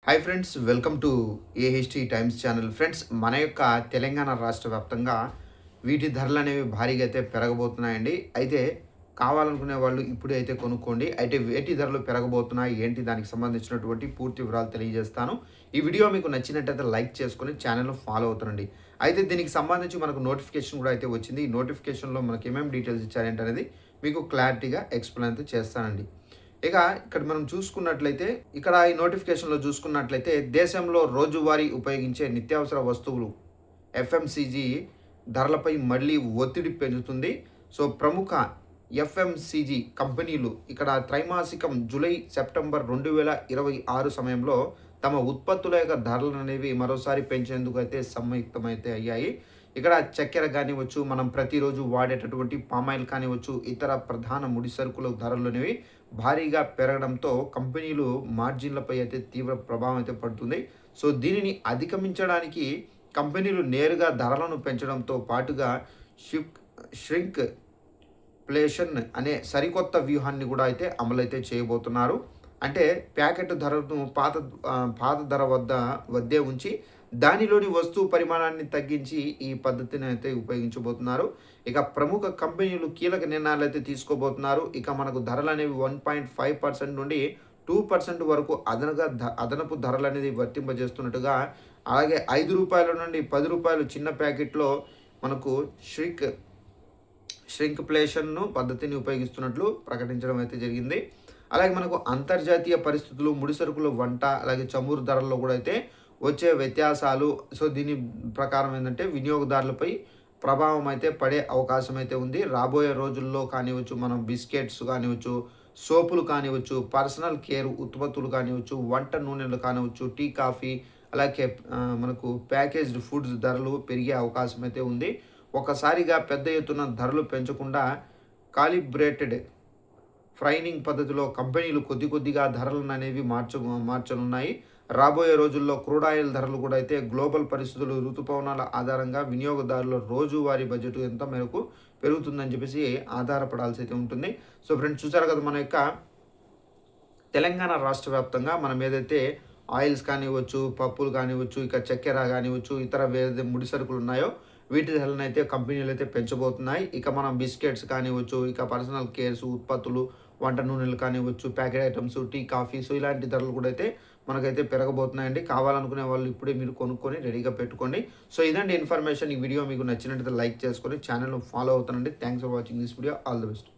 Hi friends, welcome to AHT times channel. Friends, మన యొక్క తెలంగాణ రాష్ట్ర వ్యాప్తంగా వీటి ధరలు అనేవి భారీగా అయితే పెరగబోతున్నాయండి. అయితే కావాలనుకునే వాళ్ళు ఇప్పుడే అయితే కొనుక్కోండి. అయితే వేటి ధరలు పెరగబోతున్నాయి ఏంటి, దానికి సంబంధించినటువంటి పూర్తి వివరాలు తెలియజేస్తాను. ఈ వీడియో మీకు నచ్చినట్టయితే లైక్ చేసుకొని ఛానల్ను ఫాలో అవుతానండి. అయితే దీనికి సంబంధించి మనకు నోటిఫికేషన్ కూడా అయితే వచ్చింది. ఈ నోటిఫికేషన్లో మనకి ఏమేమి డీటెయిల్స్ ఇచ్చారేంటనేది మీకు క్లారిటీగా ఎక్స్ప్లెయిన్ అయితే చేస్తానండి. ఇక ఇక్కడ మనం చూసుకున్నట్లయితే ఇక్కడ ఈ నోటిఫికేషన్లో చూసుకున్నట్లయితే దేశంలో రోజువారీ ఉపయోగించే నిత్యావసర వస్తువులు ఎఫ్ఎంసీజీ ధరలపై మళ్ళీ ఒత్తిడి పెంచుతుంది. సో ప్రముఖ ఎఫ్ఎంసీజీ కంపెనీలు ఇక్కడ త్రైమాసికం జూలై సెప్టెంబర్ 2026 సమయంలో తమ ఉత్పత్తుల యొక్క ధరలు అనేవి మరోసారి పెంచేందుకు అయితే సంయుక్తమైతే అయ్యాయి. ఇక్కడ చక్కెర కానివచ్చు, మనం ప్రతిరోజు వాడేటటువంటి పామాయిల్ కానివచ్చు, ఇతర ప్రధాన ముడి సరుకుల ధరలు అనేవి భారీగా పెరగడంతో కంపెనీలు మార్జిన్లపై అయితే తీవ్ర ప్రభావం అయితే పడుతుంది. సో దీనిని అధిగమించడానికి కంపెనీలు నేరుగా ధరలను పెంచడంతో పాటుగా షిఫ్ట్ ష్రింక్ ప్లేషన్ అనే సరికొత్త వ్యూహాన్ని కూడా అయితే అమలైతే చేయబోతున్నారు. అంటే ప్యాకెట్ ధరను పాత ధర వద్దే ఉంచి దానిలోని వస్తువు పరిమాణాన్ని తగ్గించి ఈ పద్ధతిని అయితే ఉపయోగించబోతున్నారు. ఇక ప్రముఖ కంపెనీలు కీలక నిర్ణయాలు అయితే తీసుకోబోతున్నారు. ఇక మనకు ధరలు అనేవి 1.5% నుండి 2% వరకు అదనపు ధరలు అనేది వర్తింపజేస్తున్నట్టుగా, అలాగే రూ. 5 నుండి రూ. 10 చిన్న ప్యాకెట్లో మనకు ష్రింక్ప్లేషన్ను పద్ధతిని ఉపయోగిస్తున్నట్లు ప్రకటించడం అయితే జరిగింది. అలాగే మనకు అంతర్జాతీయ పరిస్థితులు, ముడిసరుకుల వంట, అలాగే చమురు ధరల్లో కూడా అయితే వచ్చే వ్యత్యాసాలు, సో దీని ప్రకారం ఏంటంటే వినియోగదారులపై ప్రభావం అయితే పడే అవకాశం అయితే ఉంది. రాబోయే రోజుల్లో కానివచ్చు, మనం బిస్కెట్స్ కానివచ్చు, సోపులు కానివచ్చు, పర్సనల్ కేర్ ఉత్పత్తులు కానివచ్చు, వంట నూనెలు కానివచ్చు, టీ కాఫీ, అలాగే మనకు ప్యాకేజ్డ్ ఫుడ్స్ ధరలు పెరిగే అవకాశం అయితే ఉంది. ఒకసారిగా పెద్ద ఎత్తున ధరలు పెంచకుండా కాలిబ్రేటెడ్ ఫ్రైనింగ్ పద్ధతిలో కంపెనీలు కొద్దిగా ధరలను అనేవి మార్చనున్నాయి. రాబోయే రోజుల్లో క్రూడ్ ఆయిల్ ధరలు కూడా అయితే గ్లోబల్ పరిస్థితులు, ఋతుపవనాల ఆధారంగా వినియోగదారుల రోజువారీ బడ్జెట్ ఎంత మేరకు పెరుగుతుందని చెప్పేసి ఆధారపడాల్సి అయితే ఉంటుంది. సో ఫ్రెండ్స్, చూసారు కదా మన యొక్క తెలంగాణ రాష్ట్ర వ్యాప్తంగా మనం ఏదైతే ఆయిల్స్ కానివ్వచ్చు, పప్పులు కానివ్వచ్చు, ఇక చక్కెర కానివ్వచ్చు, ఇతర వేరే ముడి సరుకులు ఉన్నాయో వీటి ధరలను అయితే కంపెనీలు అయితే పెంచబోతున్నాయి. ఇక మనం బిస్కెట్స్ కానివ్వచ్చు, ఇక పర్సనల్ కేర్స్ ఉత్పత్తులు, వంట నూనెలు కానివ్వచ్చు, packet items, tea coffee, so ఇలాంటి ధరలు కూడా అయితే మనకైతే పెరగబోతున్నాయండి. కావాలనుకునే వాళ్ళు ఇప్పుడే మీరు కొనుక్కొని రెడీగా పెట్టుకోండి. సో ఇదండి ఇన్ఫర్మేషన్. ఈ వీడియో మీకు నచ్చినట్లయితే లైక్ చేసుకొని ఛానల్ను ఫాలో అవుతానండి. Thanks for watching this video. All the best.